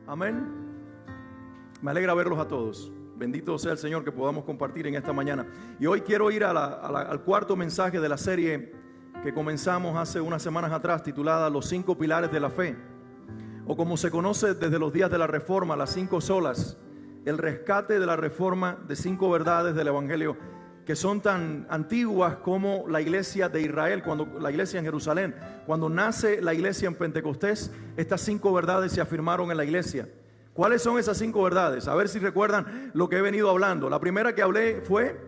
Amén. Me alegra verlos a todos. Bendito sea el Señor que podamos compartir en esta mañana. Y hoy quiero ir al cuarto mensaje de la serie que comenzamos hace unas semanas atrás, titulada Los 5 pilares de la fe, o como se conoce desde los días de la Reforma, las 5 solas, el rescate de la Reforma de 5 verdades del Evangelio que son tan antiguas como la iglesia de Israel, cuando la iglesia en Jerusalén. Cuando nace la iglesia en Pentecostés, estas 5 verdades se afirmaron en la iglesia. ¿Cuáles son esas 5 verdades? A ver si recuerdan lo que he venido hablando. La primera que hablé fue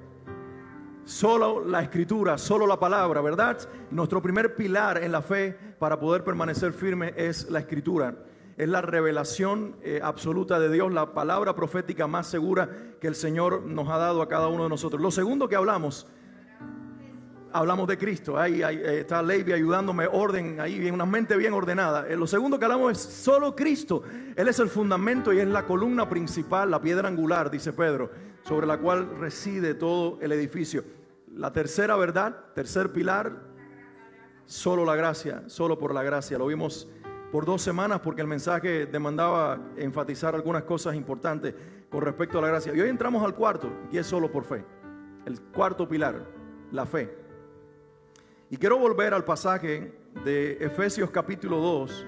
solo la Escritura, solo la palabra, ¿verdad? Nuestro primer pilar en la fe para poder permanecer firme es la Escritura. Es la revelación absoluta de Dios, la palabra profética más segura que el Señor nos ha dado a cada uno de nosotros. Lo segundo que hablamos de Cristo. Ahí está Leiby ayudándome, orden, ahí una mente bien ordenada. Lo segundo que hablamos es solo Cristo. Él es el fundamento y es la columna principal, la piedra angular, dice Pedro, sobre la cual reside todo el edificio. La tercera verdad, tercer pilar, solo la gracia, solo por la gracia. Lo vimos por 2 semanas porque el mensaje demandaba enfatizar algunas cosas importantes con respecto a la gracia. Y hoy entramos al cuarto, y es solo por fe. El cuarto pilar, la fe. Y quiero volver al pasaje de Efesios capítulo 2.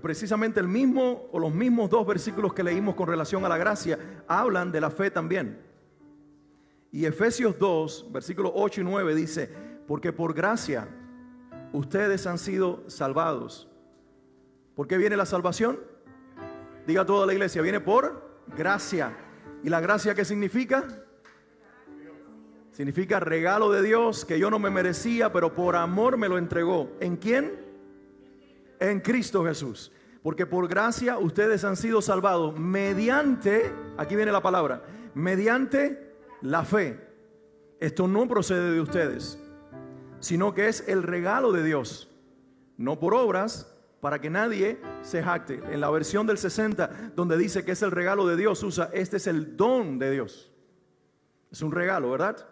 Precisamente el mismo o los mismos 2 versículos que leímos con relación a la gracia hablan de la fe también. Y Efesios 2, versículos 8 y 9 dice: porque por gracia ustedes han sido salvados. ¿Por qué viene la salvación? Diga toda la iglesia, viene por gracia. ¿Y la gracia qué significa? Significa regalo de Dios que yo no me merecía, pero por amor me lo entregó. ¿En quién? En Cristo Jesús. Porque por gracia ustedes han sido salvados mediante, aquí viene la palabra, mediante la fe. Esto no procede de ustedes, sino que es el regalo de Dios, no por obras, para que nadie se jacte. En la versión del 60, donde dice que es el regalo de Dios, usa este es el don de Dios. Es un regalo, ¿verdad?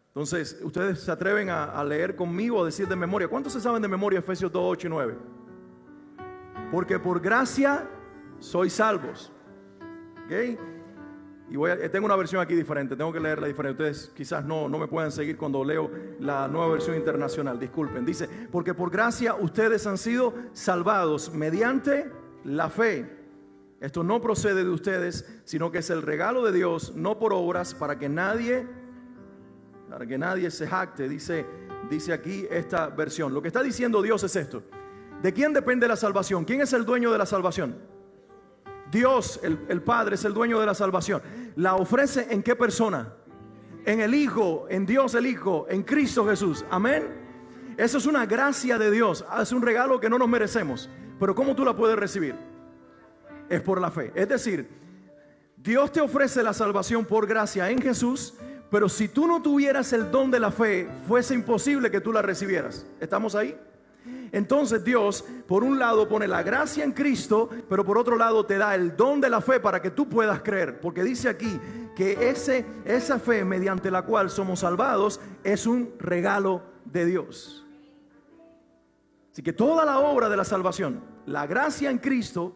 Entonces, ustedes se atreven a leer conmigo, a decir de memoria. ¿Cuántos se saben de memoria Efesios 2, 8 y 9? Porque por gracia sois salvos. ¿Ok? Y tengo una versión aquí diferente, tengo que leerla diferente. Ustedes quizás no me puedan seguir cuando leo la nueva versión internacional, disculpen. Dice: porque por gracia ustedes han sido salvados mediante la fe. Esto no procede de ustedes, sino que es el regalo de Dios, no por obras, para que nadie se jacte. Dice aquí esta versión. Lo que está diciendo Dios es esto: ¿de quién depende la salvación? ¿Quién es el dueño de la salvación? Dios, el Padre, es el dueño de la salvación. ¿La ofrece en qué persona? En el Hijo, en Dios el Hijo, en Cristo Jesús. Amén. Eso es una gracia de Dios. Es un regalo que no nos merecemos. Pero ¿cómo tú la puedes recibir? Es por la fe. Es decir, Dios te ofrece la salvación por gracia en Jesús, pero si tú no tuvieras el don de la fe, fuese imposible que tú la recibieras. ¿Estamos ahí? Entonces Dios, por un lado, pone la gracia en Cristo, pero por otro lado te da el don de la fe para que tú puedas creer. Porque dice aquí que esa fe mediante la cual somos salvados es un regalo de Dios. Así que toda la obra de la salvación, la gracia en Cristo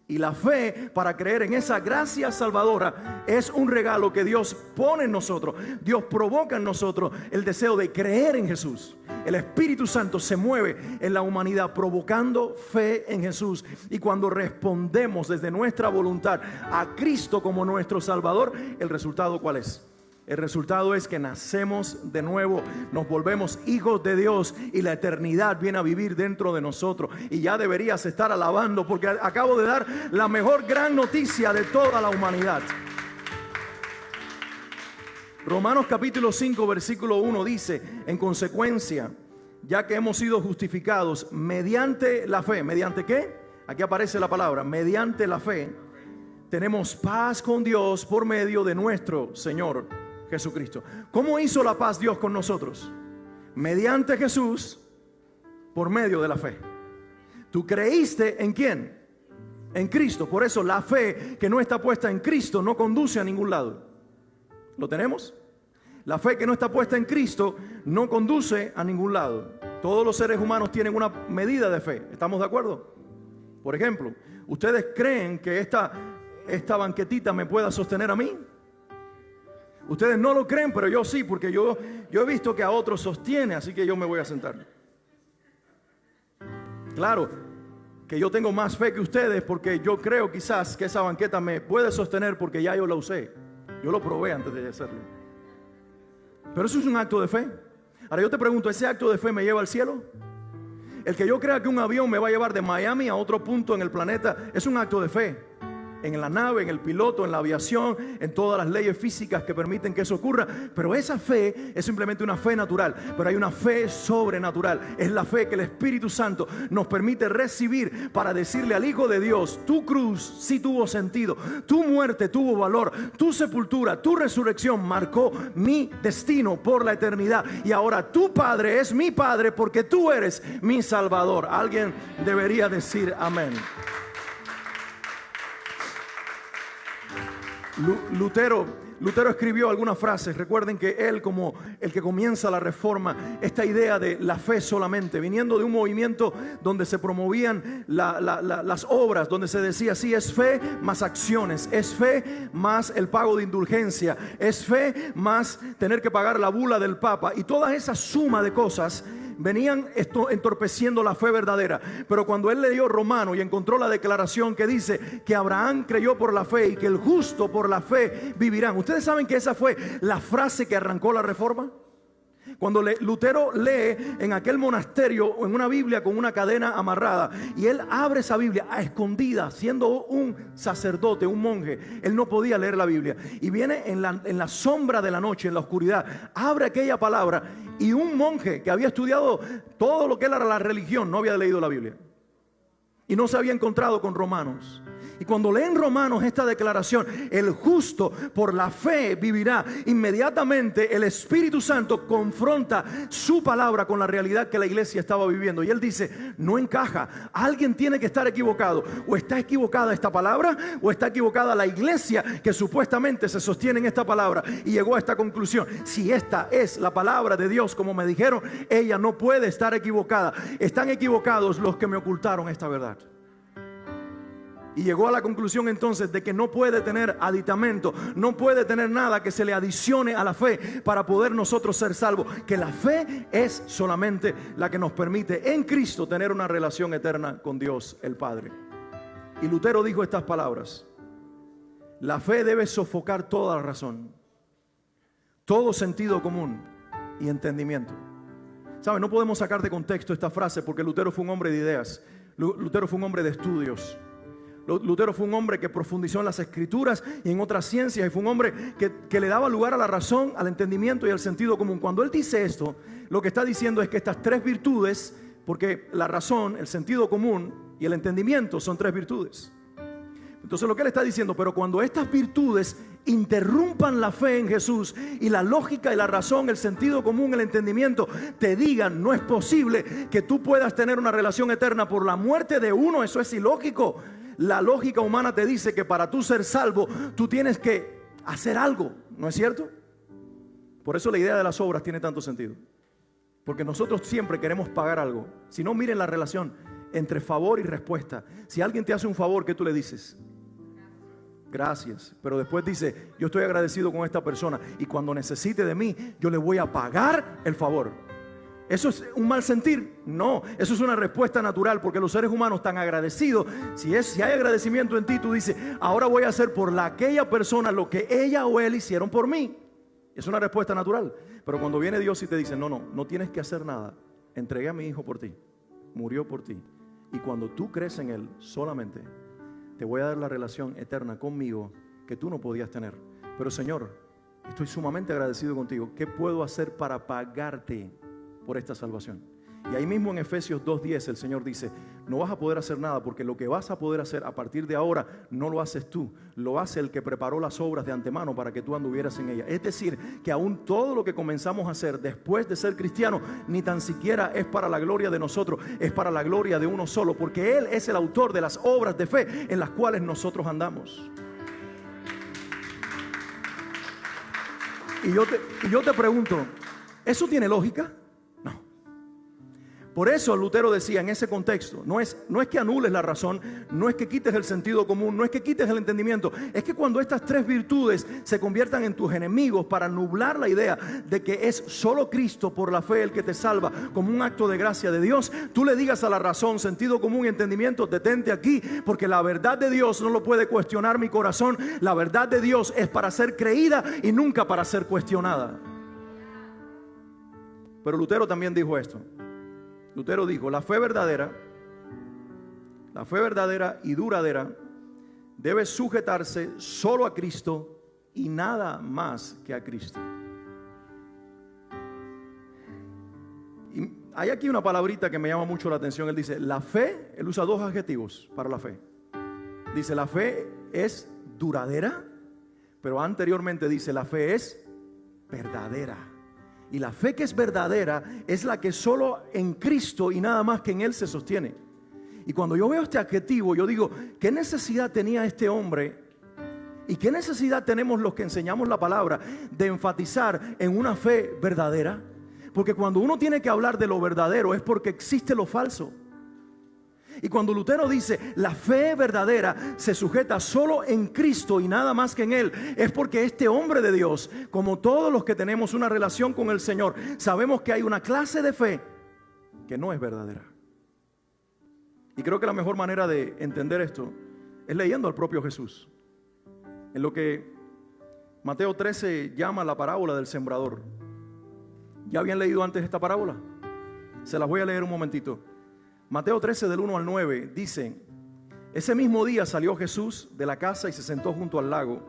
y la fe para creer en esa gracia salvadora, es un regalo que Dios pone en nosotros. Dios provoca en nosotros el deseo de creer en Jesús. El Espíritu Santo se mueve en la humanidad provocando fe en Jesús. Y cuando respondemos desde nuestra voluntad a Cristo como nuestro Salvador, ¿el resultado cuál es? El resultado es que nacemos de nuevo, nos volvemos hijos de Dios y la eternidad viene a vivir dentro de nosotros. Y ya deberías estar alabando, porque acabo de dar la mejor gran noticia de toda la humanidad. Romanos capítulo 5 versículo 1 dice: en consecuencia, ya que hemos sido justificados mediante la fe. ¿Mediante qué? Aquí aparece la palabra, mediante la fe. Tenemos paz con Dios por medio de nuestro Señor Jesucristo. ¿Cómo hizo la paz Dios con nosotros? Mediante Jesús, por medio de la fe. ¿Tú creíste en quién? En Cristo. Por eso la fe que no está puesta en Cristo no conduce a ningún lado. ¿Lo tenemos? La fe que no está puesta en Cristo no conduce a ningún lado. Todos los seres humanos tienen una medida de fe. ¿Estamos de acuerdo? Por ejemplo, ¿ustedes creen que esta banquetita me pueda sostener a mí? Ustedes no lo creen, pero yo sí, porque yo he visto que a otros sostiene, así que yo me voy a sentar. Claro, que yo tengo más fe que ustedes porque yo creo quizás que esa banqueta me puede sostener porque ya yo la usé. Yo lo probé antes de hacerlo. Pero eso es un acto de fe. Ahora yo te pregunto, ¿ese acto de fe me lleva al cielo? El que yo crea que un avión me va a llevar de Miami a otro punto en el planeta es un acto de fe. En la nave, en el piloto, en la aviación, en todas las leyes físicas que permiten que eso ocurra. Pero esa fe es simplemente una fe natural. Pero hay una fe sobrenatural. Es la fe que el Espíritu Santo nos permite recibir para decirle al Hijo de Dios: tu cruz sí tuvo sentido, tu muerte tuvo valor, tu sepultura, tu resurrección marcó mi destino por la eternidad. Y ahora tu Padre es mi Padre porque tú eres mi Salvador. Alguien debería decir amén. Lutero escribió algunas frases. Recuerden que él, como el que comienza la reforma, esta idea de la fe solamente, viniendo de un movimiento donde se promovían las obras, donde se decía: sí, es fe más acciones, es fe más el pago de indulgencia, es fe más tener que pagar la bula del Papa, y toda esa suma de cosas venían entorpeciendo la fe verdadera. Pero cuando él leyó Romano y encontró la declaración que dice que Abraham creyó por la fe y que el justo por la fe vivirán. ¿Ustedes saben que esa fue la frase que arrancó la reforma? Cuando Lutero lee en aquel monasterio en una Biblia con una cadena amarrada, y él abre esa Biblia a escondidas, siendo un sacerdote, un monje, él no podía leer la Biblia, y viene en la sombra de la noche, en la oscuridad, abre aquella palabra, y un monje que había estudiado todo lo que era la religión no había leído la Biblia y no se había encontrado con Romanos. Y cuando leen Romanos esta declaración, el justo por la fe vivirá, inmediatamente el Espíritu Santo confronta su palabra con la realidad que la iglesia estaba viviendo. Y él dice: no encaja, alguien tiene que estar equivocado. O está equivocada esta palabra, o está equivocada la iglesia que supuestamente se sostiene en esta palabra. Y llegó a esta conclusión: si esta es la palabra de Dios, como me dijeron, ella no puede estar equivocada. Están equivocados los que me ocultaron esta verdad. Y llegó a la conclusión entonces de que no puede tener aditamento, no puede tener nada que se le adicione a la fe para poder nosotros ser salvos. Que la fe es solamente la que nos permite en Cristo tener una relación eterna con Dios el Padre. Y Lutero dijo estas palabras: la fe debe sofocar toda razón, todo sentido común y entendimiento. ¿Sabe? No podemos sacar de contexto esta frase porque Lutero fue un hombre de ideas. Lutero fue un hombre de estudios. Lutero fue un hombre que profundizó en las escrituras y en otras ciencias, y fue un hombre que le daba lugar a la razón, al entendimiento y al sentido común. Cuando él dice esto, lo que está diciendo es que estas tres virtudes, porque la razón, el sentido común y el entendimiento son tres virtudes. Entonces lo que él está diciendo: pero cuando estas virtudes interrumpan la fe en Jesús y la lógica y la razón, el sentido común, el entendimiento te digan: no es posible que tú puedas tener una relación eterna por la muerte de uno, eso es ilógico. La lógica humana te dice que para tú ser salvo, tú tienes que hacer algo, ¿no es cierto? Por eso la idea de las obras tiene tanto sentido. Porque nosotros siempre queremos pagar algo. Si no, miren la relación entre favor y respuesta. Si alguien te hace un favor, ¿qué tú le dices? Gracias. Pero después dice: yo estoy agradecido con esta persona y cuando necesite de mí, yo le voy a pagar el favor. ¿Eso es un mal sentir? No, eso es una respuesta natural, porque los seres humanos están agradecidos. Si hay agradecimiento en ti, tú dices: ahora voy a hacer por aquella persona lo que ella o él hicieron por mí. Es una respuesta natural. Pero cuando viene Dios y te dice: no tienes que hacer nada, entregué a mi hijo por ti, murió por ti, y cuando tú crees en él solamente, te voy a dar la relación eterna conmigo que tú no podías tener. Pero Señor, estoy sumamente agradecido contigo. ¿Qué puedo hacer para pagarte por esta salvación? Y ahí mismo en Efesios 2:10 el Señor dice: no vas a poder hacer nada, porque lo que vas a poder hacer a partir de ahora no lo haces tú, lo hace el que preparó las obras de antemano para que tú anduvieras en ellas. Es decir, que aún todo lo que comenzamos a hacer después de ser cristianos ni tan siquiera es para la gloria de nosotros, es para la gloria de uno solo, porque Él es el autor de las obras de fe en las cuales nosotros andamos. Y yo te pregunto, ¿eso tiene lógica? Por eso Lutero decía en ese contexto, no es que anules la razón, no es que quites el sentido común, no es que quites el entendimiento, es que cuando estas tres virtudes se conviertan en tus enemigos para nublar la idea de que es solo Cristo por la fe el que te salva como un acto de gracia de Dios, tú le digas a la razón, sentido común y entendimiento, detente aquí, porque la verdad de Dios no lo puede cuestionar mi corazón. La verdad de Dios es para ser creída y nunca para ser cuestionada. Pero Lutero también dijo esto. Lutero dijo, la fe verdadera y duradera debe sujetarse solo a Cristo y nada más que a Cristo. Y hay aquí una palabrita que me llama mucho la atención. Él dice, la fe, él usa dos adjetivos para la fe. Dice, la fe es duradera, pero anteriormente dice, la fe es verdadera. Y la fe que es verdadera es la que solo en Cristo y nada más que en Él se sostiene. Y cuando yo veo este adjetivo, yo digo, ¿qué necesidad tenía este hombre? ¿Y qué necesidad tenemos los que enseñamos la palabra de enfatizar en una fe verdadera? Porque cuando uno tiene que hablar de lo verdadero es porque existe lo falso. Y cuando Lutero dice la fe verdadera se sujeta solo en Cristo y nada más que en Él, es porque este hombre de Dios, como todos los que tenemos una relación con el Señor, sabemos que hay una clase de fe que no es verdadera. Y creo que la mejor manera de entender esto es leyendo al propio Jesús, en lo que Mateo 13 llama la parábola del sembrador. ¿Ya habían leído antes esta parábola? Se las voy a leer un momentito. Mateo 13 del 1 al 9 dice, ese mismo día salió Jesús de la casa y se sentó junto al lago.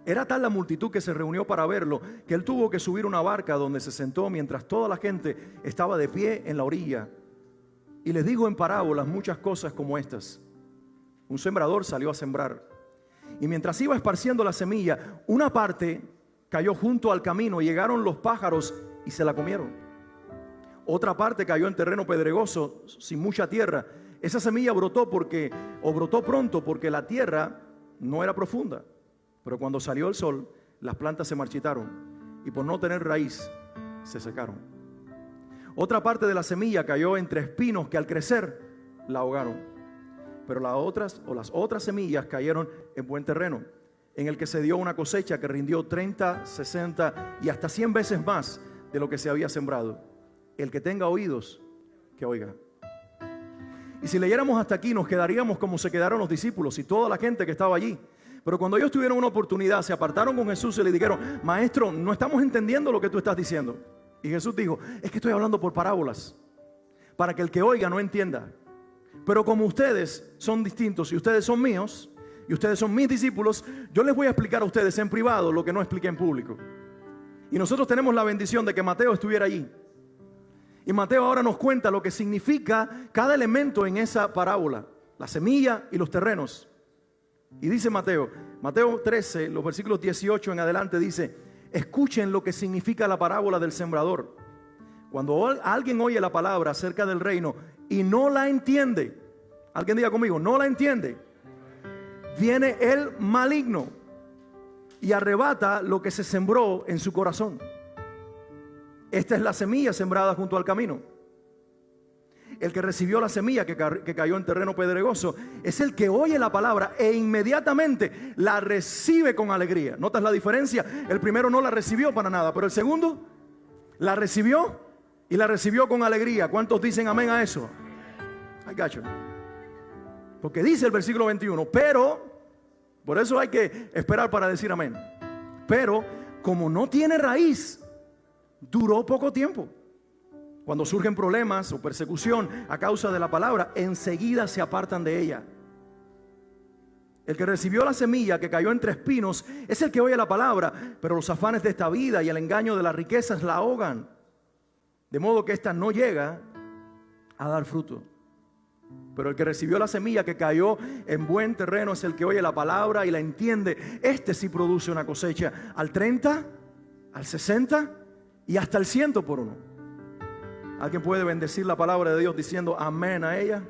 Era tal la multitud que se reunió para verlo, que él tuvo que subir una barca donde se sentó mientras toda la gente estaba de pie en la orilla. Y les dijo en parábolas muchas cosas como estas. Un sembrador salió a sembrar. Y mientras iba esparciendo la semilla, una parte cayó junto al camino y llegaron los pájaros y se la comieron. Otra parte cayó en terreno pedregoso, sin mucha tierra. Esa semilla brotó pronto porque la tierra no era profunda. Pero cuando salió el sol, las plantas se marchitaron y por no tener raíz, se secaron. Otra parte de la semilla cayó entre espinos que al crecer la ahogaron. Pero las otras semillas cayeron en buen terreno, en el que se dio una cosecha que rindió 30, 60 y hasta 100 veces más de lo que se había sembrado. El que tenga oídos, que oiga. Y si leyéramos hasta aquí, nos quedaríamos como se quedaron los discípulos y toda la gente que estaba allí. Pero cuando ellos tuvieron una oportunidad, se apartaron con Jesús y le dijeron, maestro, no estamos entendiendo lo que tú estás diciendo. Y Jesús dijo, es que estoy hablando por parábolas, para que el que oiga no entienda. Pero como ustedes son distintos y ustedes son míos, y ustedes son mis discípulos, yo les voy a explicar a ustedes en privado lo que no expliqué en público. Y nosotros tenemos la bendición de que Mateo estuviera allí. Y Mateo ahora nos cuenta lo que significa cada elemento en esa parábola, la semilla y los terrenos. Y dice Mateo 13, los versículos 18 en adelante, dice, escuchen lo que significa la parábola del sembrador. Cuando alguien oye la palabra acerca del reino y no la entiende, alguien diga conmigo, no la entiende, viene el maligno y arrebata lo que se sembró en su corazón. Esta es la semilla sembrada junto al camino. El que recibió la semilla que cayó en terreno pedregoso es el que oye la palabra e inmediatamente la recibe con alegría. ¿Notas la diferencia? El primero no la recibió para nada, pero el segundo la recibió y la recibió con alegría. ¿Cuántos dicen amén a eso? I got you. Porque dice el versículo 21, pero, por eso hay que esperar para decir amén. Pero, como no tiene raíz, duró poco tiempo. Cuando surgen problemas o persecución a causa de la palabra, enseguida se apartan de ella. El que recibió la semilla que cayó entre espinos es el que oye la palabra, pero los afanes de esta vida y el engaño de las riquezas la ahogan, de modo que ésta no llega a dar fruto. Pero el que recibió la semilla que cayó en buen terreno es el que oye la palabra y la entiende. Este sí produce una cosecha al 30, al 60 y hasta el 100 por uno. ¿Alguien puede bendecir la palabra de Dios diciendo amén a ella?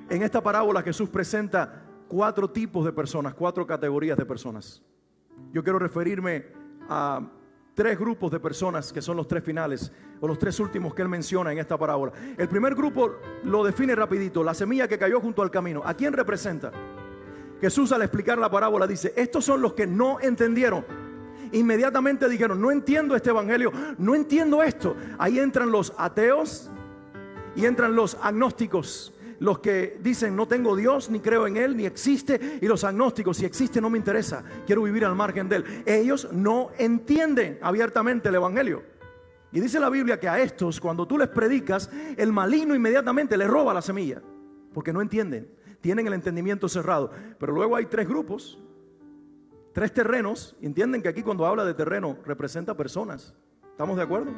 En esta parábola Jesús presenta 4 tipos de personas, 4 categorías de personas. Yo quiero referirme a tres grupos de personas que son los tres finales o los tres últimos que él menciona en esta parábola. El primer grupo lo define rapidito: la semilla que cayó junto al camino. ¿A quién representa? Jesús, al explicar la parábola, dice: estos son los que no entendieron. Inmediatamente dijeron: no entiendo este evangelio, no entiendo esto. Ahí entran los ateos y entran los agnósticos, los que dicen: no tengo Dios, ni creo en Él, ni existe. Y los agnósticos: si existe no me interesa, quiero vivir al margen de Él. Ellos no entienden abiertamente el evangelio. Y dice la Biblia que a estos, cuando tú les predicas, el maligno inmediatamente les roba la semilla, porque no entienden, tienen el entendimiento cerrado. Pero luego hay tres grupos, tres terrenos. Entienden que aquí, cuando habla de terreno, representa personas. ¿Estamos de acuerdo?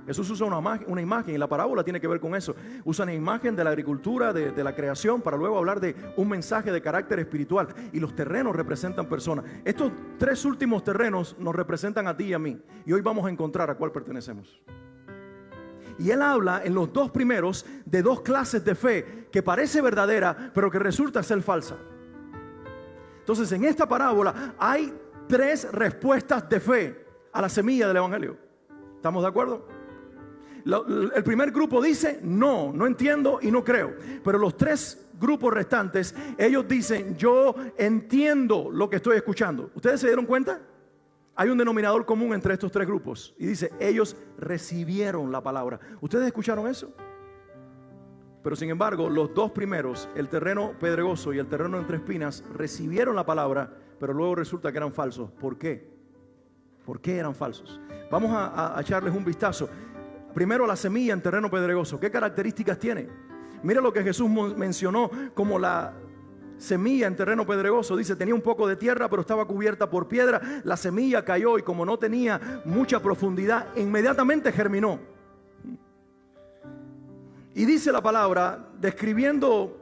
Jesús usa una imagen, y la parábola tiene que ver con eso. Usa una imagen de la agricultura, de la creación, para luego hablar de un mensaje de carácter espiritual. Y los terrenos representan personas. Estos tres últimos terrenos nos representan a ti y a mí. Y hoy vamos a encontrar a cuál pertenecemos. Y él habla en los dos primeros de dos clases de fe que parece verdadera, pero que resulta ser falsa. Entonces, en esta parábola hay tres respuestas de fe a la semilla del evangelio. ¿Estamos de acuerdo? El primer grupo dice: no entiendo y no creo. Pero los tres grupos restantes, ellos dicen: yo entiendo lo que estoy escuchando. ¿Ustedes se dieron cuenta? Hay un denominador común entre estos tres grupos, y dice: ellos recibieron la palabra. ¿Ustedes escucharon eso? Pero sin embargo, los dos primeros, el terreno pedregoso y el terreno entre espinas, recibieron la palabra, pero luego resulta que eran falsos. ¿Por qué? ¿Por qué eran falsos? Vamos a echarles un vistazo. Primero, la semilla en terreno pedregoso. ¿Qué características tiene? Mira lo que Jesús mencionó como la semilla en terreno pedregoso. Dice: tenía un poco de tierra, pero estaba cubierta por piedra. La semilla cayó y, como no tenía mucha profundidad, inmediatamente germinó. Y dice la palabra, describiendo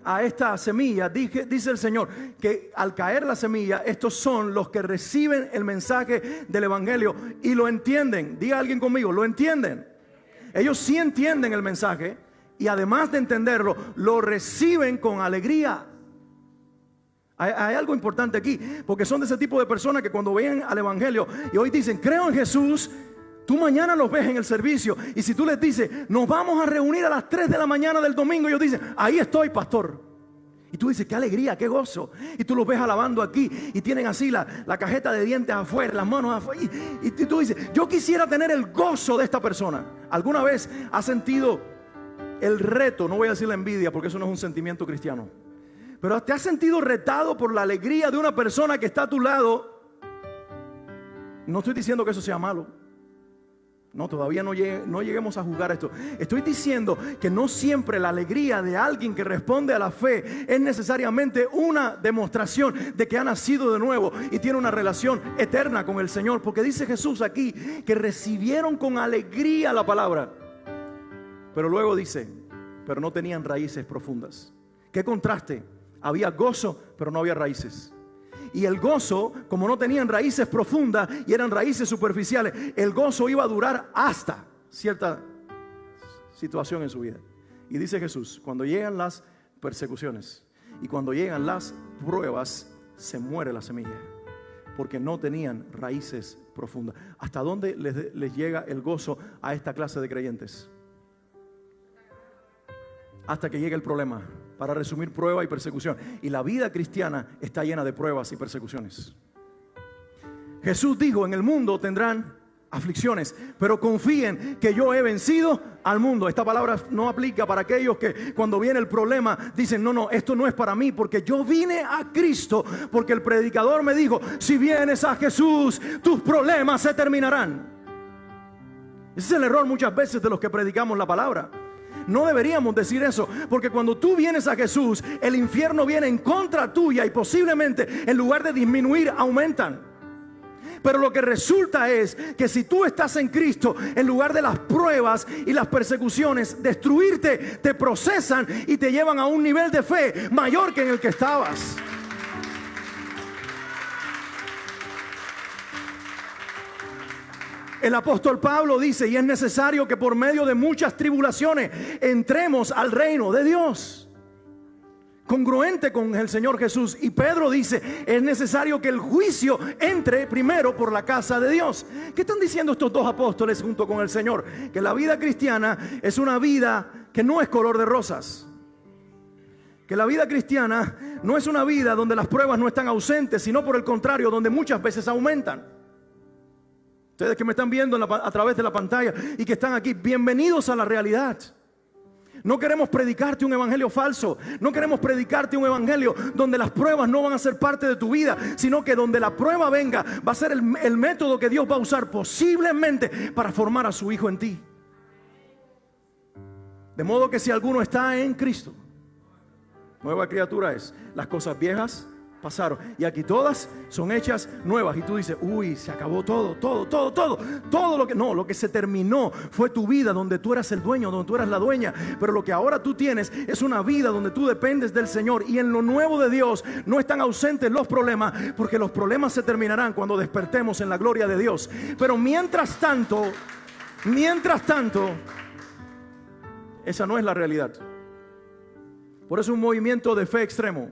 a esta semilla, dice el Señor, que al caer la semilla, estos son los que reciben el mensaje del evangelio y lo entienden. Diga alguien conmigo: lo entienden. Ellos sí entienden el mensaje, y además de entenderlo, lo reciben con alegría. Hay algo importante aquí, porque son de ese tipo de personas que cuando ven al evangelio y hoy dicen: creo en Jesús, tú mañana los ves en el servicio, y si tú les dices: nos vamos a reunir a las 3 de la mañana del domingo, ellos dicen: ahí estoy, pastor. Y tú dices: qué alegría, qué gozo. Y tú los ves alabando aquí, y tienen así la cajeta de dientes afuera, las manos afuera, y tú dices: yo quisiera tener el gozo de esta persona. ¿Alguna vez has sentido el reto? No voy a decir la envidia, porque eso no es un sentimiento cristiano, pero ¿te has sentido retado por la alegría de una persona que está a tu lado? No estoy diciendo que eso sea malo. No, todavía no lleguemos a juzgar esto. Estoy diciendo que no siempre la alegría de alguien que responde a la fe es necesariamente una demostración de que ha nacido de nuevo y tiene una relación eterna con el Señor. Porque dice Jesús aquí que recibieron con alegría la palabra, pero luego dice: pero no tenían raíces profundas. ¿Qué contraste? Había gozo, pero no había raíces. Y el gozo, como no tenían raíces profundas y eran raíces superficiales, el gozo iba a durar hasta cierta situación en su vida. Y dice Jesús: cuando llegan las persecuciones y cuando llegan las pruebas, se muere la semilla, porque no tenían raíces profundas. ¿Hasta dónde les llega el gozo a esta clase de creyentes? Hasta que llegue el problema. Para resumir, prueba y persecución. Y la vida cristiana está llena de pruebas y persecuciones. Jesús dijo: en el mundo tendrán aflicciones, pero confíen que yo he vencido al mundo. Esta palabra no aplica para aquellos que cuando viene el problema dicen: no, esto no es para mí, porque yo vine a Cristo, porque el predicador me dijo: si vienes a Jesús, tus problemas se terminarán. Ese es el error muchas veces de los que predicamos la palabra. No deberíamos decir eso, porque cuando tú vienes a Jesús, el infierno viene en contra tuya y posiblemente en lugar de disminuir, aumentan. Pero lo que resulta es que si tú estás en Cristo, en lugar de las pruebas y las persecuciones destruirte, te procesan y te llevan a un nivel de fe mayor que en el que estabas. El apóstol Pablo dice: y es necesario que por medio de muchas tribulaciones entremos al reino de Dios. congruente con el Señor Jesús. Y Pedro dice, es necesario que el juicio entre primero por la casa de Dios. ¿Qué están diciendo estos dos apóstoles junto con el Señor? Que la vida cristiana es una vida que no es color de rosas. Que la vida cristiana no es una vida donde las pruebas no están ausentes, sino por el contrario, donde muchas veces aumentan. Ustedes que me están viendo a través de la pantalla y que están aquí, bienvenidos a la realidad. No queremos predicarte un evangelio falso. No queremos predicarte un evangelio donde las pruebas no van a ser parte de tu vida, sino que donde la prueba venga va a ser el método que Dios va a usar posiblemente para formar a su Hijo en ti. De modo que si alguno está en Cristo, nueva criatura es. Las cosas viejas pasaron y aquí todas son hechas nuevas. Y tú dices, uy, se acabó todo lo que se terminó fue tu vida donde tú eras el dueño, donde tú eras la dueña. Pero lo que ahora tú tienes es una vida donde tú dependes del Señor. Y en lo nuevo de Dios no están ausentes los problemas, porque los problemas se terminarán cuando despertemos en la gloria de Dios. Pero mientras tanto, esa no es la realidad. Por eso un movimiento de fe extremo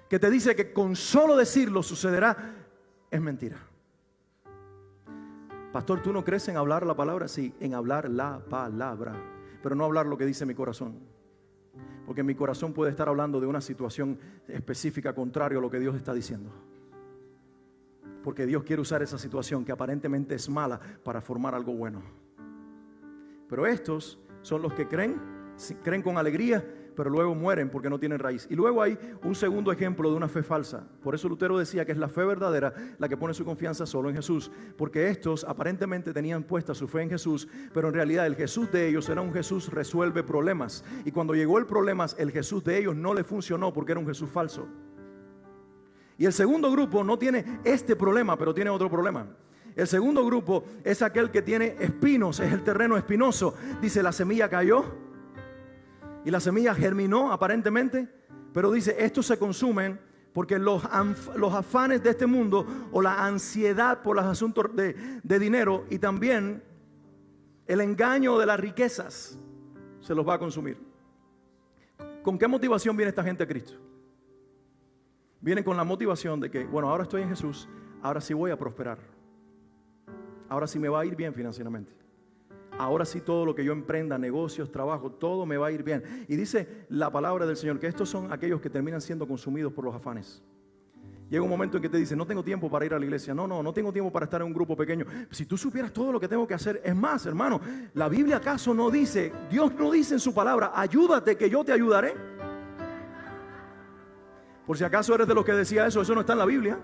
que te dice que con solo decirlo sucederá, es mentira. Pastor, ¿tú no crees en hablar la palabra? Sí, en hablar la palabra, pero no hablar lo que dice mi corazón. Porque mi corazón puede estar hablando de una situación específica contrario a lo que Dios está diciendo. Porque Dios quiere usar esa situación que aparentemente es mala para formar algo bueno. Pero estos son los que creen con alegría, pero luego mueren porque no tienen raíz. Y luego hay un segundo ejemplo de una fe falsa. Por eso Lutero decía que es la fe verdadera la que pone su confianza solo en Jesús, porque estos aparentemente tenían puesta su fe en Jesús, pero en realidad el Jesús de ellos era un Jesús resuelve problemas. Y cuando llegó el problema, el Jesús de ellos no le funcionó porque era un Jesús falso. Y el segundo grupo no tiene este problema, pero tiene otro problema. El segundo grupo es aquel que tiene espinos, es el terreno espinoso. Dice, la semilla cayó y la semilla germinó aparentemente, pero dice, estos se consumen porque los afanes de este mundo o la ansiedad por los asuntos de dinero y también el engaño de las riquezas se los va a consumir. ¿Con qué motivación viene esta gente a Cristo? Vienen con la motivación de que, bueno, ahora estoy en Jesús, ahora sí voy a prosperar. Ahora sí me va a ir bien financieramente. Ahora sí todo lo que yo emprenda, negocios, trabajo, todo me va a ir bien. Y dice la palabra del Señor que estos son aquellos que terminan siendo consumidos por los afanes. Llega un momento en que te dice, no tengo tiempo para ir a la iglesia. No tengo tiempo para estar en un grupo pequeño. Si tú supieras todo lo que tengo que hacer. Es más, hermano, la Biblia acaso no dice, Dios no dice en su palabra, ayúdate que yo te ayudaré. Por si acaso eres de los que decía eso no está en la Biblia.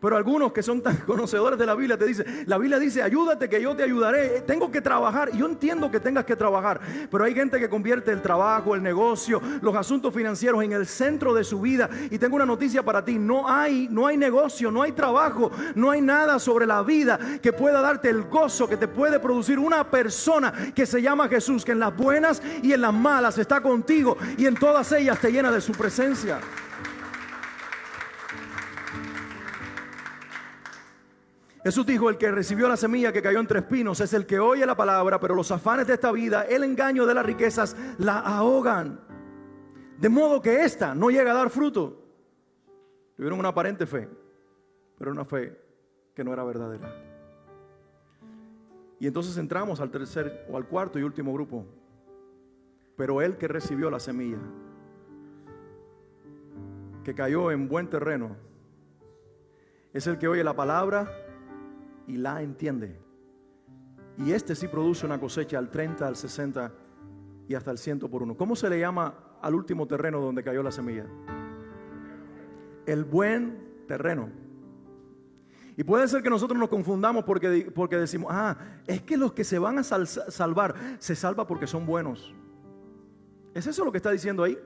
Pero algunos que son tan conocedores de la Biblia te dicen, la Biblia dice, ayúdate que yo te ayudaré, tengo que trabajar. Yo entiendo que tengas que trabajar, pero hay gente que convierte el trabajo, el negocio, los asuntos financieros en el centro de su vida. Y tengo una noticia para ti, no hay negocio, no hay trabajo, no hay nada sobre la vida que pueda darte el gozo que te puede producir una persona que se llama Jesús, que en las buenas y en las malas está contigo y en todas ellas te llena de su presencia. Jesús dijo, el que recibió la semilla que cayó entre espinos es el que oye la palabra, pero los afanes de esta vida, el engaño de las riquezas, la ahogan. De modo que ésta no llega a dar fruto. Tuvieron una aparente fe, pero una fe que no era verdadera. Y entonces entramos al tercer o al cuarto y último grupo. Pero el que recibió la semilla, que cayó en buen terreno, es el que oye la palabra y la entiende. Y este sí produce una cosecha al 30, al 60 y hasta el 100 por uno. ¿Cómo se le llama al último terreno donde cayó la semilla? El buen terreno. Y puede ser que nosotros nos confundamos porque decimos, es que los que se van a salvar, se salva porque son buenos. ¿Es eso lo que está diciendo ahí?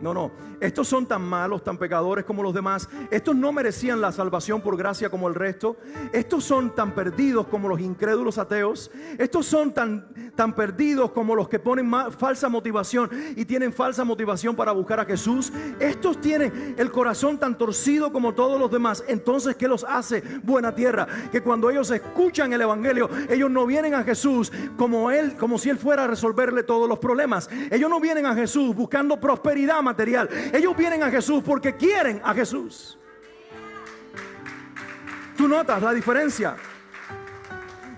No, estos son tan malos, tan pecadores como los demás. Estos no merecían la salvación por gracia como el resto. Estos son tan perdidos como los incrédulos ateos. Estos son tan perdidos como los que ponen falsa motivación y tienen falsa motivación para buscar a Jesús. Estos tienen el corazón tan torcido como todos los demás. Entonces, ¿qué los hace buena tierra? Que cuando ellos escuchan el evangelio, ellos no vienen a Jesús como si Él fuera a resolverle todos los problemas. Ellos no vienen a Jesús buscando prosperidad material. Ellos vienen a Jesús porque quieren a Jesús. ¿Tú notas la diferencia?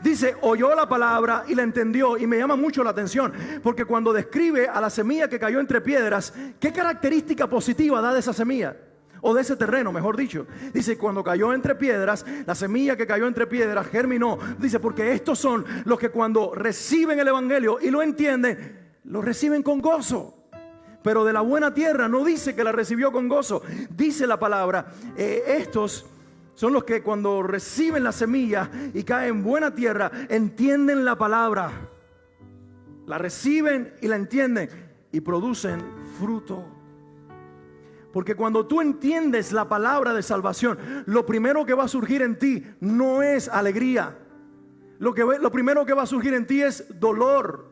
Dice, oyó la palabra y la entendió, y me llama mucho la atención, porque cuando describe a la semilla que cayó entre piedras, ¿qué característica positiva da de esa semilla? O de ese terreno, mejor dicho. Dice, cuando cayó entre piedras, la semilla que cayó entre piedras germinó. Dice, porque estos son los que cuando reciben el evangelio y lo entienden, lo reciben con gozo. Pero de la buena tierra no dice que la recibió con gozo. Dice la palabra, estos son los que cuando reciben la semilla y caen en buena tierra, entienden la palabra. La reciben y la entienden y producen fruto. Porque cuando tú entiendes la palabra de salvación, lo primero que va a surgir en ti no es alegría. Lo primero que va a surgir en ti es dolor.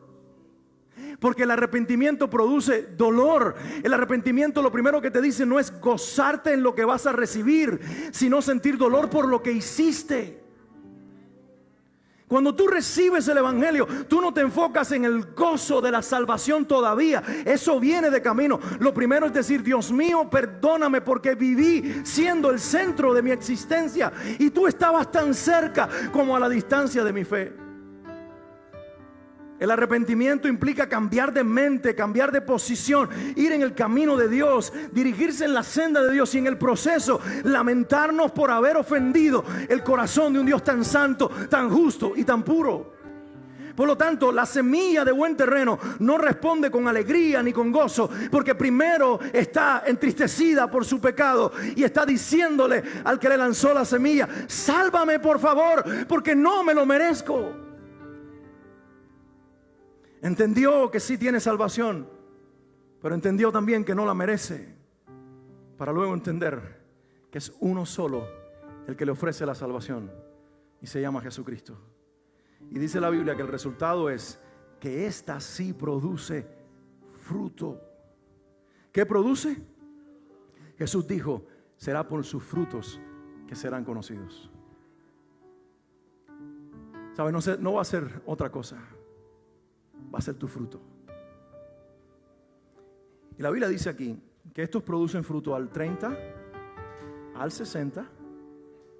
Porque el arrepentimiento produce dolor. El arrepentimiento lo primero que te dice no es gozarte en lo que vas a recibir, sino sentir dolor por lo que hiciste. Cuando tú recibes el evangelio, tú no te enfocas en el gozo de la salvación todavía. Eso viene de camino. Lo primero es decir, Dios mío, perdóname porque viví siendo el centro de mi existencia y tú estabas tan cerca como a la distancia de mi fe. El arrepentimiento implica cambiar de mente, cambiar de posición, ir en el camino de Dios, dirigirse en la senda de Dios y en el proceso lamentarnos por haber ofendido el corazón de un Dios tan santo, tan justo y tan puro. Por lo tanto, la semilla de buen terreno no responde con alegría ni con gozo, porque primero está entristecida por su pecado y está diciéndole al que le lanzó la semilla, sálvame por favor, porque no me lo merezco. Entendió que sí tiene salvación, pero entendió también que no la merece, para luego entender que es uno solo el que le ofrece la salvación y se llama Jesucristo. Y dice la Biblia que el resultado es que ésta sí produce fruto. ¿Qué produce? Jesús dijo, será por sus frutos que serán conocidos. ¿Sabes? No va a ser otra cosa. Va a ser tu fruto. Y la Biblia dice aquí que estos producen fruto al 30, al 60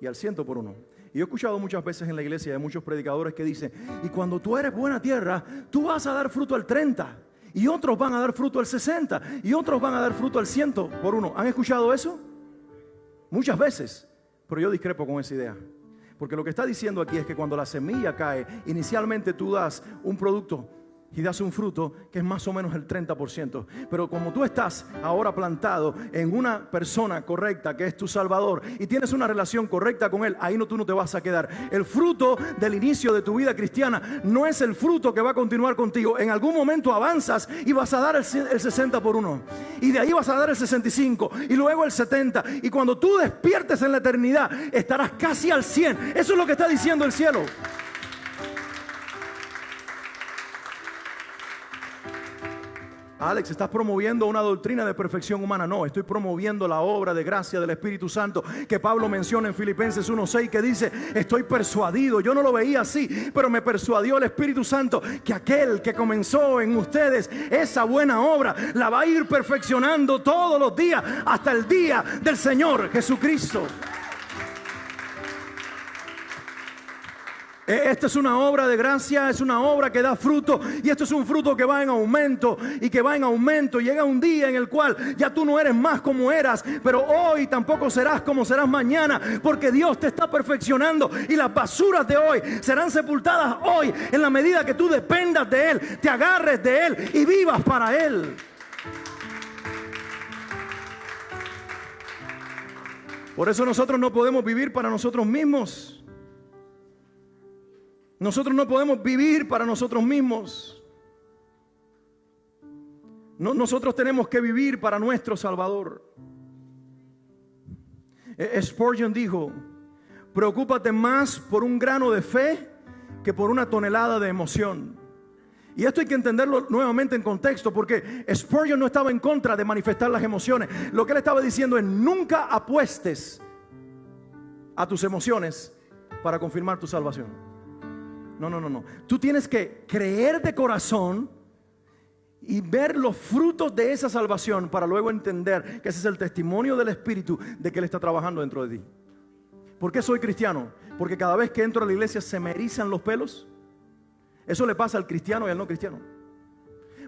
y al 100 por uno. Y yo he escuchado muchas veces en la iglesia de muchos predicadores que dicen, y cuando tú eres buena tierra, tú vas a dar fruto al 30, y otros van a dar fruto al 60, y otros van a dar fruto al 100 por uno. ¿Han escuchado eso? Muchas veces, pero yo discrepo con esa idea. Porque lo que está diciendo aquí es que cuando la semilla cae, inicialmente tú das un producto y das un fruto que es más o menos el 30%. Pero como tú estás ahora plantado en una persona correcta que es tu Salvador y tienes una relación correcta con Él, ahí tú no te vas a quedar. El fruto del inicio de tu vida cristiana no es el fruto que va a continuar contigo. En algún momento avanzas y vas a dar el 60 por uno, y de ahí vas a dar el 65 y luego el 70, y cuando tú despiertes en la eternidad estarás casi al 100. Eso es lo que está diciendo el cielo. Alex, ¿estás promoviendo una doctrina de perfección humana? No, estoy promoviendo la obra de gracia del Espíritu Santo que Pablo menciona en Filipenses 1:6, que dice, estoy persuadido, yo no lo veía así, pero me persuadió el Espíritu Santo que aquel que comenzó en ustedes esa buena obra la va a ir perfeccionando todos los días hasta el día del Señor Jesucristo. Esta es una obra de gracia, es una obra que da fruto, y esto es un fruto que va en aumento y que va en aumento. Llega un día en el cual ya tú no eres más como eras, pero hoy tampoco serás como serás mañana, porque Dios te está perfeccionando y las basuras de hoy serán sepultadas hoy en la medida que tú dependas de Él, te agarres de Él y vivas para Él. Por eso nosotros no podemos vivir para nosotros mismos. Nosotros no podemos vivir para nosotros mismos. No, nosotros tenemos que vivir para nuestro Salvador. Spurgeon dijo, preocúpate más por un grano de fe que por una tonelada de emoción. Y esto hay que entenderlo nuevamente en contexto, porque Spurgeon no estaba en contra de manifestar las emociones. Lo que él estaba diciendo es, nunca apuestes a tus emociones para confirmar tu salvación. No. Tú tienes que creer de corazón y ver los frutos de esa salvación para luego entender que ese es el testimonio del Espíritu de que Él está trabajando dentro de ti. ¿Por qué soy cristiano? Porque cada vez que entro a la iglesia se me erizan los pelos. Eso le pasa al cristiano y al no cristiano.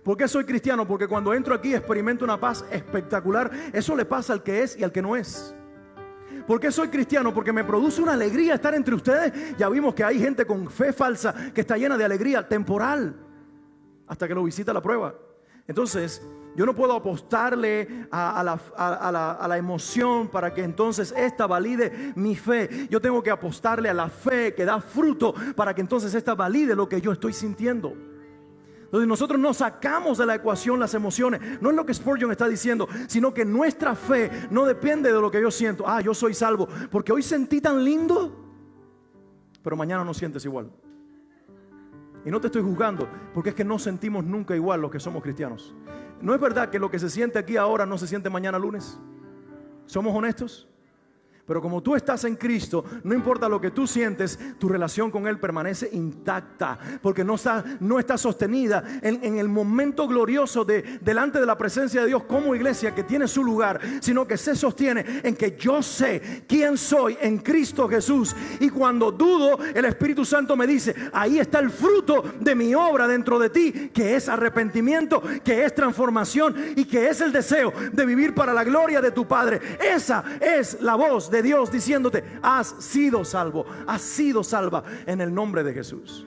¿Por qué soy cristiano? Porque cuando entro aquí experimento una paz espectacular. Eso le pasa al que es y al que no es. ¿Por qué soy cristiano? Porque me produce una alegría estar entre ustedes. Ya vimos que hay gente con fe falsa que está llena de alegría temporal hasta que lo visita la prueba. Entonces yo no puedo apostarle a la emoción para que entonces esta valide mi fe. Yo tengo que apostarle a la fe que da fruto para que entonces esta valide lo que yo estoy sintiendo. Entonces nosotros no sacamos de la ecuación las emociones. No es lo que Spurgeon está diciendo, sino que nuestra fe no depende de lo que yo siento. Yo soy salvo porque hoy sentí tan lindo, pero mañana no sientes igual. Y no te estoy juzgando, porque es que no sentimos nunca igual los que somos cristianos. ¿No es verdad que lo que se siente aquí ahora no se siente mañana lunes? ¿Somos honestos? Pero como tú estás en Cristo, no importa lo que tú sientes, tu relación con Él permanece intacta, porque no está sostenida en el momento glorioso delante de la presencia de Dios como iglesia que tiene su lugar, sino que se sostiene en que yo sé quién soy en Cristo Jesús. Y cuando dudo, el Espíritu Santo me dice, ahí está el fruto de mi obra dentro de ti, que es arrepentimiento, que es transformación y que es el deseo de vivir para la gloria de tu Padre. Esa es la voz de Dios diciéndote, has sido salvo, has sido salva en el nombre de Jesús.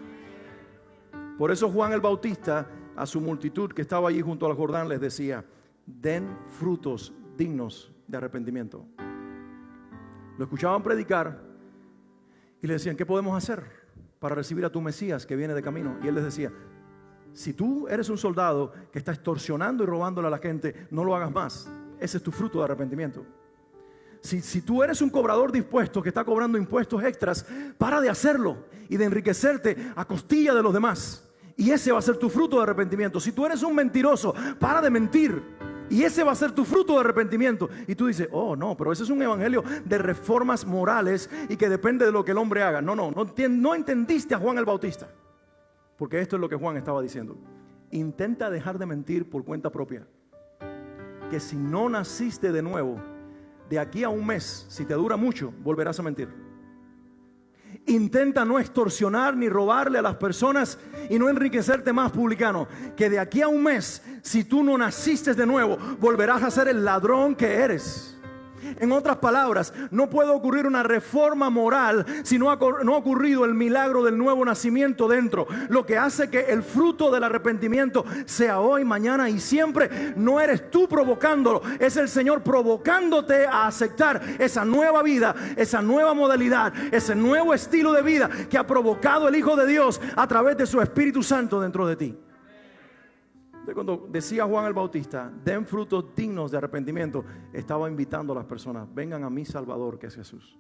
Por eso Juan el Bautista a su multitud que estaba allí junto al Jordán les decía, den frutos dignos de arrepentimiento. Lo escuchaban predicar y le decían, ¿qué podemos hacer para recibir a tu Mesías que viene de camino? Y él les decía, si tú eres un soldado que está extorsionando y robándole a la gente, no lo hagas más. Ese es tu fruto de arrepentimiento. Si tú eres un cobrador dispuesto que está cobrando impuestos extras, para de hacerlo y de enriquecerte a costilla de los demás. Y ese va a ser tu fruto de arrepentimiento. Si tú eres un mentiroso, para de mentir. Y ese va a ser tu fruto de arrepentimiento. Y tú dices, oh no, pero ese es un evangelio de reformas morales y que depende de lo que el hombre haga. No entendiste a Juan el Bautista. Porque esto es lo que Juan estaba diciendo. Intenta dejar de mentir por cuenta propia. Que si no naciste de nuevo, de aquí a un mes, si te dura mucho, volverás a mentir. Intenta no extorsionar ni robarle a las personas y no enriquecerte más, publicano. Que de aquí a un mes, si tú no naciste de nuevo, volverás a ser el ladrón que eres. En otras palabras, no puede ocurrir una reforma moral si no ha ocurrido el milagro del nuevo nacimiento dentro. Lo que hace que el fruto del arrepentimiento sea hoy, mañana y siempre. No eres tú provocándolo, es el Señor provocándote a aceptar esa nueva vida, esa nueva modalidad, ese nuevo estilo de vida que ha provocado el Hijo de Dios a través de su Espíritu Santo dentro de ti. Cuando decía Juan el Bautista, den frutos dignos de arrepentimiento, estaba invitando a las personas, vengan a mi Salvador que es Jesús.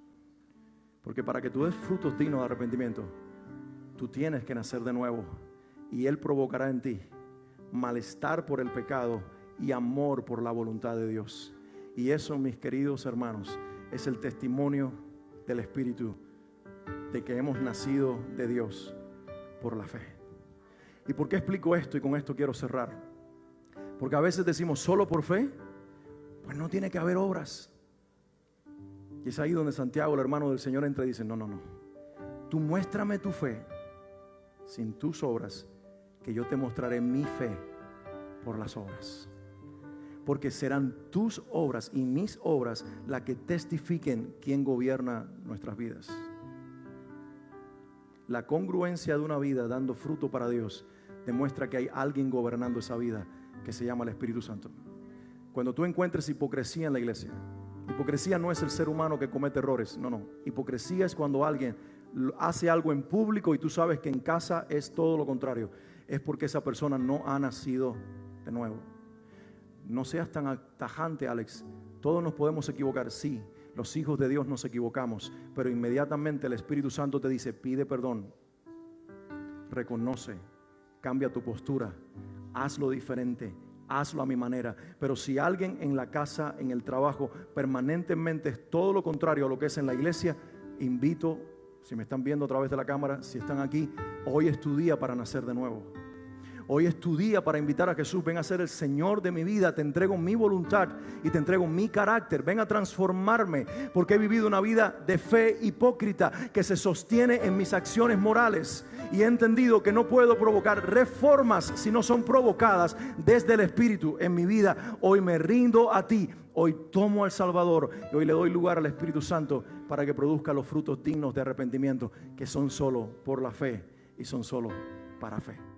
Porque para que tú des frutos dignos de arrepentimiento, tú tienes que nacer de nuevo. Y Él provocará en ti malestar por el pecado y amor por la voluntad de Dios. Y eso, mis queridos hermanos, es el testimonio del Espíritu de que hemos nacido de Dios por la fe. ¿Y por qué explico esto? Y con esto quiero cerrar. Porque a veces decimos solo por fe, pues no tiene que haber obras. Y es ahí donde Santiago, el hermano del Señor, entra y dice, no. Tú muéstrame tu fe sin tus obras, que yo te mostraré mi fe por las obras. Porque serán tus obras y mis obras las que testifiquen quién gobierna nuestras vidas. La congruencia de una vida dando fruto para Dios demuestra que hay alguien gobernando esa vida que se llama el Espíritu Santo. Cuando tú encuentres hipocresía en la iglesia, hipocresía no es el ser humano que comete errores, no. Hipocresía es cuando alguien hace algo en público y tú sabes que en casa es todo lo contrario. Es porque esa persona no ha nacido de nuevo. No seas tan tajante, Alex. Todos nos podemos equivocar, sí. Los hijos de Dios nos equivocamos, pero inmediatamente el Espíritu Santo te dice, pide perdón, reconoce, cambia tu postura, hazlo diferente, hazlo a mi manera. Pero si alguien en la casa, en el trabajo, permanentemente es todo lo contrario a lo que es en la iglesia, invito, si me están viendo a través de la cámara, si están aquí, hoy es tu día para nacer de nuevo. Hoy es tu día para invitar a Jesús. Ven a ser el Señor de mi vida. Te entrego mi voluntad y te entrego mi carácter. Ven a transformarme, porque he vivido una vida de fe hipócrita que se sostiene en mis acciones morales, y he entendido que no puedo provocar reformas si no son provocadas desde el Espíritu en mi vida. Hoy me rindo a ti. Hoy tomo al Salvador y hoy le doy lugar al Espíritu Santo para que produzca los frutos dignos de arrepentimiento, que son solo por la fe y son solo para fe.